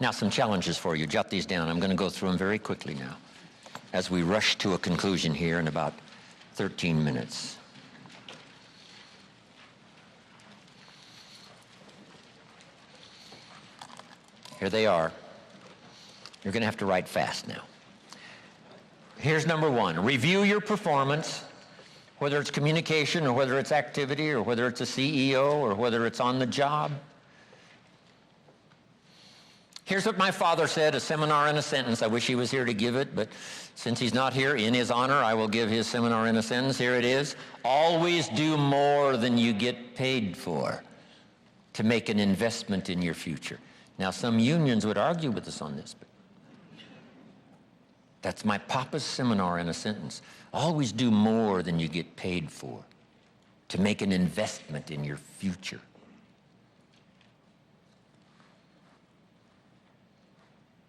Now, some challenges for you. Jot these down. I'm going to go through them very quickly now as we rush to a conclusion here in about 13 minutes. Here they are. You're going to have to write fast now. Here's number one. Review your performance, whether it's communication or whether it's activity or whether it's a CEO or whether it's on the job. Here's what my father said, a seminar in a sentence. I wish he was here to give it, but since he's not here, in his honor, I will give his seminar in a sentence. Here it is. Always do more than you get paid for to make an investment in your future. Now, some unions would argue with us on this, but that's my papa's seminar in a sentence. Always do more than you get paid for to make an investment in your future.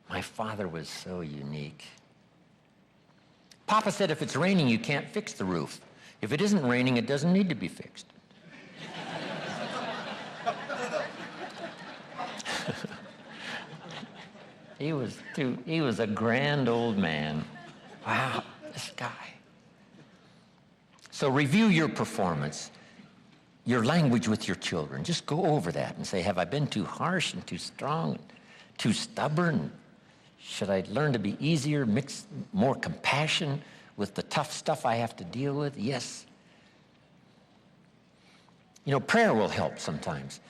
My father was so unique. Papa said if it's raining, you can't fix the roof. If it isn't raining, it doesn't need to be fixed. He was a grand old man. Wow, this guy. So review your performance, your language with your children. Just go over that and say, have I been too harsh and too strong, and too stubborn? Should I learn to be easier, mix more compassion with the tough stuff I have to deal with? Yes. You know, prayer will help sometimes.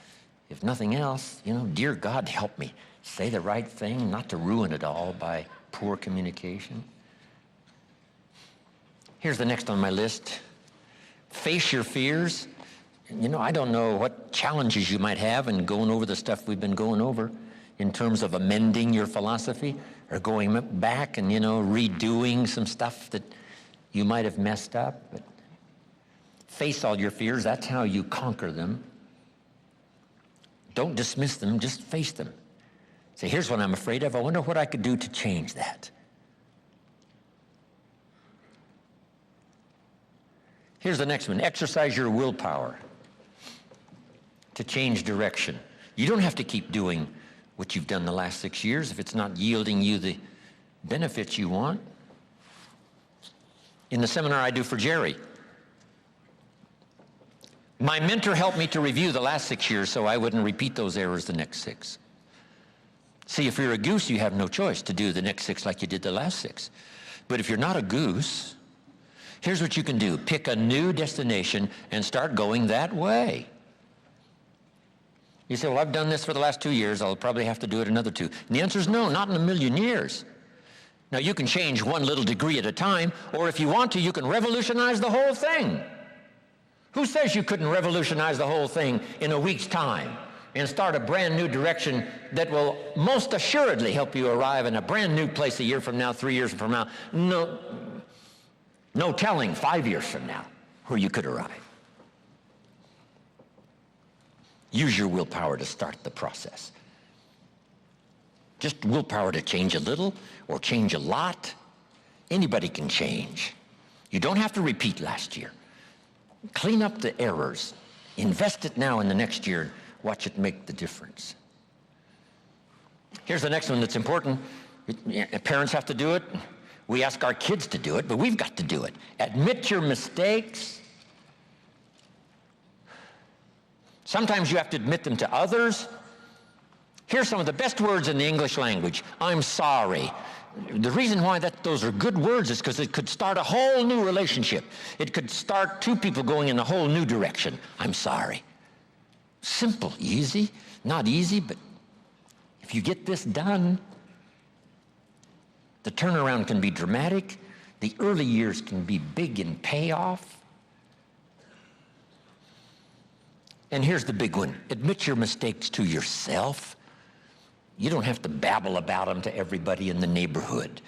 If nothing else, dear God, help me. Say the right thing, not to ruin it all by poor communication. Here's the next on my list. Face your fears. I don't know what challenges you might have in going over the stuff we've been going over in terms of amending your philosophy or going back and, redoing some stuff that you might have messed up. But face all your fears. That's how you conquer them. Don't dismiss them. Just face them. Say, here's what I'm afraid of. I wonder what I could do to change that. Here's the next one. Exercise your willpower to change direction. You don't have to keep doing what you've done the last 6 years if it's not yielding you the benefits you want. In the seminar I do for Jerry, my mentor helped me to review the last 6 years so I wouldn't repeat those errors the next 6. See, if you're a goose, you have no choice to do the next 6 like you did the last 6. But if you're not a goose, here's what you can do. Pick a new destination and start going that way. You say, well, I've done this for the last 2 years. I'll probably have to do it another 2. And the answer is no, not in a million years. Now, you can change one little degree at a time, or if you want to, you can revolutionize the whole thing. Who says you couldn't revolutionize the whole thing in a week's time and start a brand new direction that will most assuredly help you arrive in a brand new place a year from now, 3 years from now? No telling 5 years from now where you could arrive. Use your willpower to start the process. Just willpower to change a little or change a lot. Anybody can change. You don't have to repeat last year. Clean up the errors. Invest it now in the next year. Watch it make the difference. Here's the next one that's important. Parents have to do it. We ask our kids to do it, but we've got to do it. Admit your mistakes. Sometimes you have to admit them to others. Here's some of the best words in the English language. I'm sorry. The reason why those are good words is because it could start a whole new relationship. It could start 2 people going in a whole new direction. I'm sorry. Simple, easy, not easy, but if you get this done, the turnaround can be dramatic. The early years can be big in payoff. And here's the big one. Admit your mistakes to yourself. You don't have to babble about them to everybody in the neighborhood.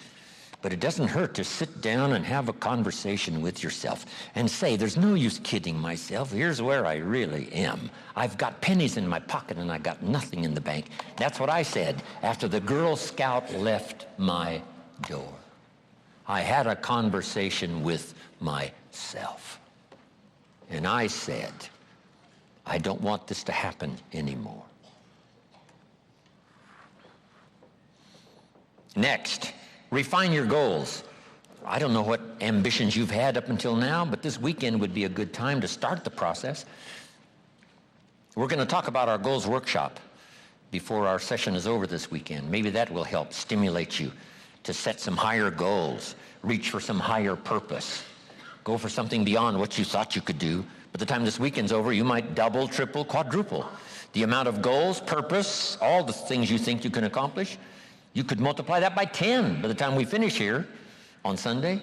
But it doesn't hurt to sit down and have a conversation with yourself and say, there's no use kidding myself. Here's where I really am. I've got pennies in my pocket and I got nothing in the bank. That's what I said after the Girl Scout left my door. I had a conversation with myself. And I said, I don't want this to happen anymore. Next, refine your goals. I don't know what ambitions you've had up until now, but this weekend would be a good time to start the process. We're going to talk about our goals workshop before our session is over this weekend. Maybe that will help stimulate you to set some higher goals, reach for some higher purpose, go for something beyond what you thought you could do. By the time this weekend's over, you might double, triple, quadruple the amount of goals, purpose, all the things you think you can accomplish. You could multiply that by 10 by the time we finish here on Sunday.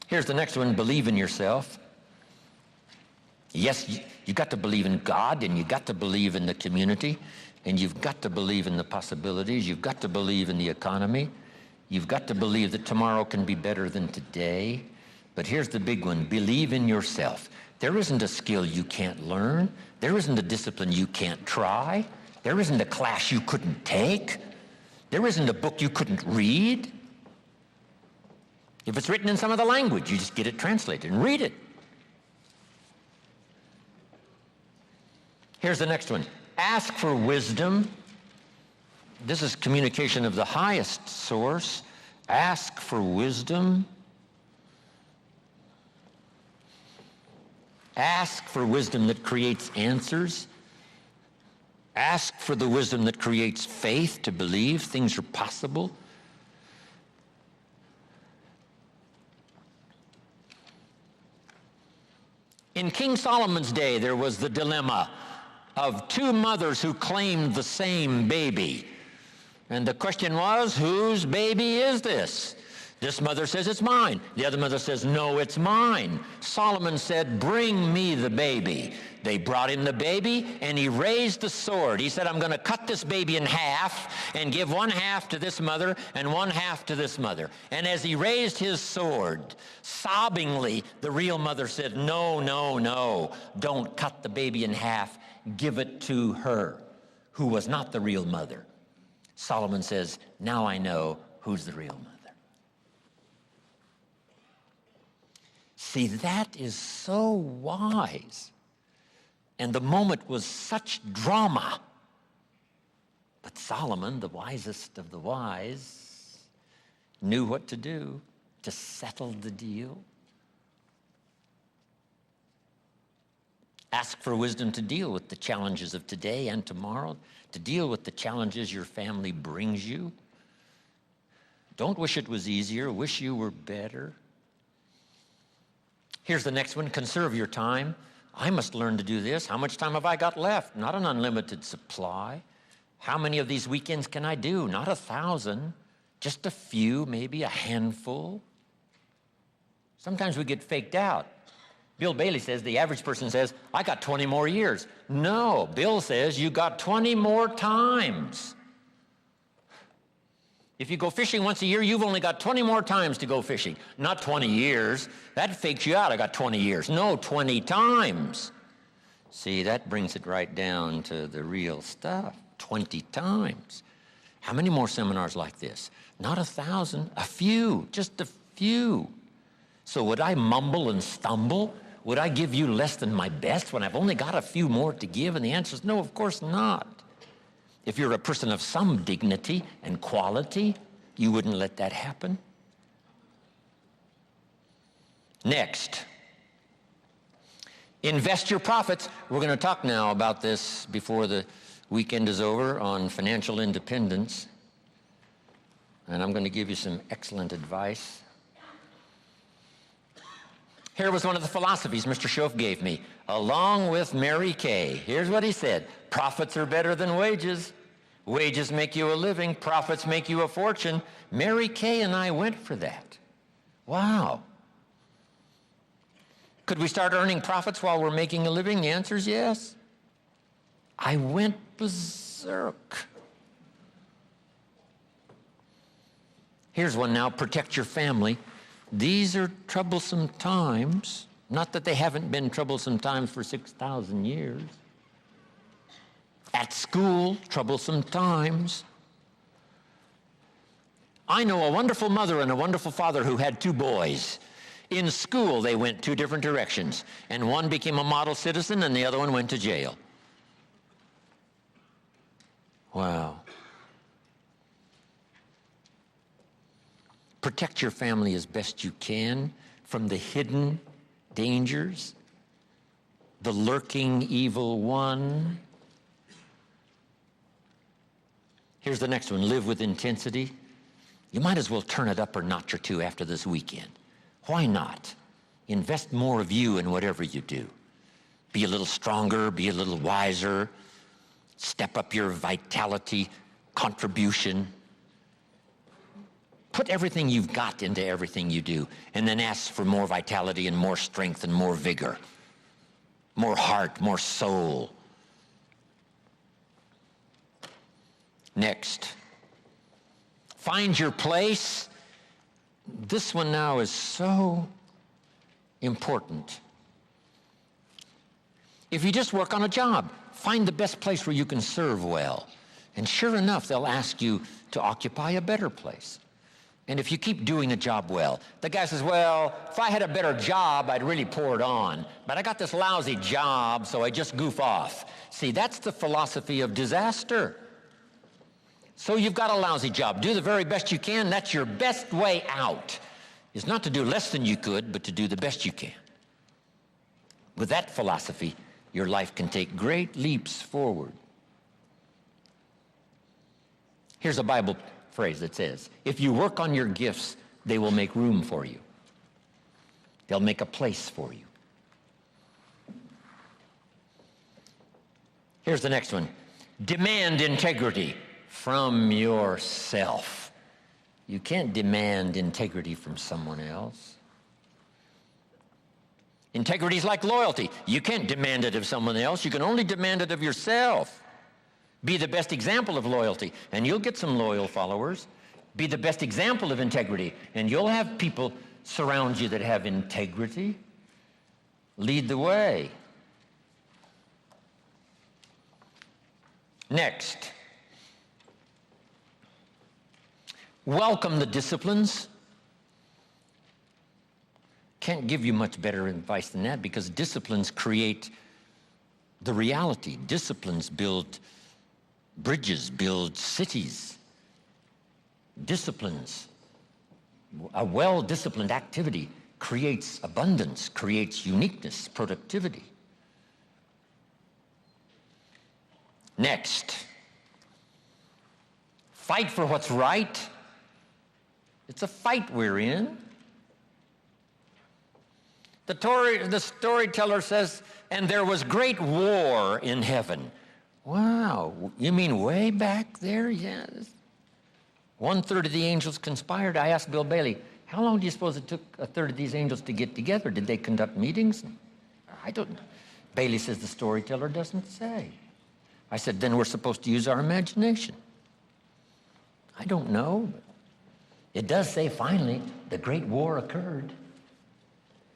Here's the next one, believe in yourself. Yes, you got to believe in God, and you got to believe in the community, and you've got to believe in the possibilities. You've got to believe in the economy. You've got to believe that tomorrow can be better than today. But here's the big one, believe in yourself. There isn't a skill you can't learn. There isn't a discipline you can't try. There isn't a class you couldn't take. There isn't a book you couldn't read. If it's written in some other language, you just get it translated and read it. Here's the next one. Ask for wisdom. This is communication of the highest source. Ask for wisdom. Ask for wisdom that creates answers. Ask for the wisdom that creates faith to believe things are possible. In King Solomon's day, there was the dilemma of two mothers who claimed the same baby. And the question was, whose baby is this? This mother says, it's mine. The other mother says, no, it's mine. Solomon said, bring me the baby. They brought him the baby, and he raised the sword. He said, I'm going to cut this baby in half and give one half to this mother and one half to this mother. And as he raised his sword, sobbingly, the real mother said, no, no, no, don't cut the baby in half. Give it to her, who was not the real mother. Solomon says, now I know who's the real mother. See, that is so wise. And the moment was such drama. But Solomon, the wisest of the wise, knew what to do to settle the deal. Ask for wisdom to deal with the challenges of today and tomorrow, to deal with the challenges your family brings you. Don't wish it was easier, wish you were better. Here's the next one, conserve your time. I must learn to do this. How much time have I got left? Not an unlimited supply. How many of these weekends can I do? Not 1,000, just a few, maybe a handful. Sometimes we get faked out. Bill Bailey says, the average person says, I got 20 more years. No, Bill says you got 20 more times. If you go fishing once a year, you've only got 20 more times to go fishing, not 20 years. That fakes you out, I got 20 years. No, 20 times. See, that brings it right down to the real stuff, 20 times. How many more seminars like this? Not 1,000, a few, just a few. So would I mumble and stumble? Would I give you less than my best when I've only got a few more to give? And the answer is no, of course not. If you're a person of some dignity and quality, you wouldn't let that happen. Next, invest your profits. We're going to talk now about this before the weekend is over on financial independence. And I'm going to give you some excellent advice. Here was one of the philosophies Mr. Shoaff gave me, along with Mary Kay. Here's what he said, profits are better than wages. Wages make you a living, profits make you a fortune. Mary Kay and I went for that. Wow. Could we start earning profits while we're making a living? The answer is yes. I went berserk. Here's one now, protect your family. These are troublesome times. Not that they haven't been troublesome times for 6,000 years. At school, troublesome times. I know a wonderful mother and a wonderful father who had two boys. In school, they went two different directions, and one became a model citizen and the other one went to jail. Wow. Protect your family as best you can from the hidden dangers, the lurking evil one. Here's the next one, live with intensity. You might as well turn it up a notch or two after this weekend. Why not? Invest more of you in whatever you do. Be a little stronger, be a little wiser, step up your vitality, contribution. Put everything you've got into everything you do, and then ask for more vitality and more strength and more vigor, more heart, more soul. Next, find your place. This one now is so important. If you just work on a job, find the best place where you can serve well. And sure enough, they'll ask you to occupy a better place. And if you keep doing the job well, the guy says, well, if I had a better job, I'd really pour it on. But I got this lousy job, so I just goof off. See, that's the philosophy of disaster. So you've got a lousy job. Do the very best you can. That's your best way out. Is not to do less than you could, but to do the best you can. With that philosophy, your life can take great leaps forward. Here's a Bible phrase that says, if you work on your gifts, they will make room for you. They'll make a place for you. Here's the next one. Demand integrity from yourself. You can't demand integrity from someone else. Integrity is like loyalty. You can't demand it of someone else. You can only demand it of yourself. Be the best example of loyalty, and you'll get some loyal followers. Be the best example of integrity, and you'll have people surround you that have integrity. Lead the way. Next, welcome the disciplines. Can't give you much better advice than that, because disciplines create the reality. Disciplines build bridges, build cities. Disciplines, a well-disciplined activity creates abundance, creates uniqueness, productivity. Next, fight for what's right. It's a fight we're in. The storyteller says, and there was great war in heaven. Wow, you mean way back there? Yes. 1/3 of the angels conspired. I asked Bill Bailey, how long do you suppose it took 1/3 of these angels to get together? Did they conduct meetings? I don't know. Bailey says the storyteller doesn't say. I said, then we're supposed to use our imagination. I don't know. It does say finally the great war occurred,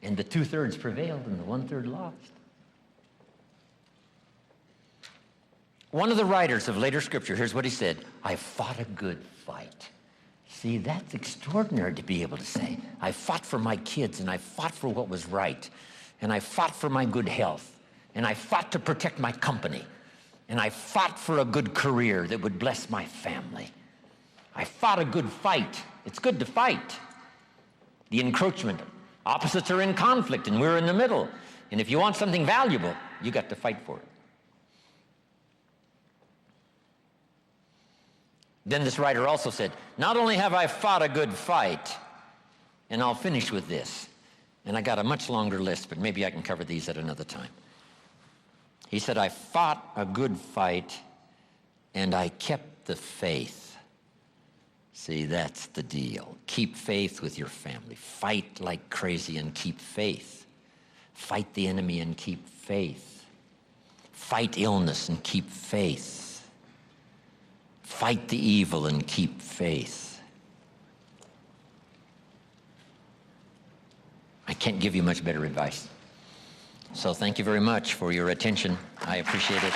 and the 2/3 prevailed and the 1/3 lost. One of the writers of later scripture, here's what he said, I fought a good fight. See, that's extraordinary to be able to say. I fought for my kids, and I fought for what was right, and I fought for my good health, and I fought to protect my company, and I fought for a good career that would bless my family. I fought a good fight. It's good to fight. The encroachment. Opposites are in conflict, and we're in the middle. And if you want something valuable, you got to fight for it. Then this writer also said, not only have I fought a good fight, and I'll finish with this, and I got a much longer list, but maybe I can cover these at another time. He said, I fought a good fight, and I kept the faith. See, that's the deal. Keep faith with your family. Fight like crazy and keep faith. Fight the enemy and keep faith. Fight illness and keep faith. Fight the evil and keep faith. I can't give you much better advice. So thank you very much for your attention. I appreciate it.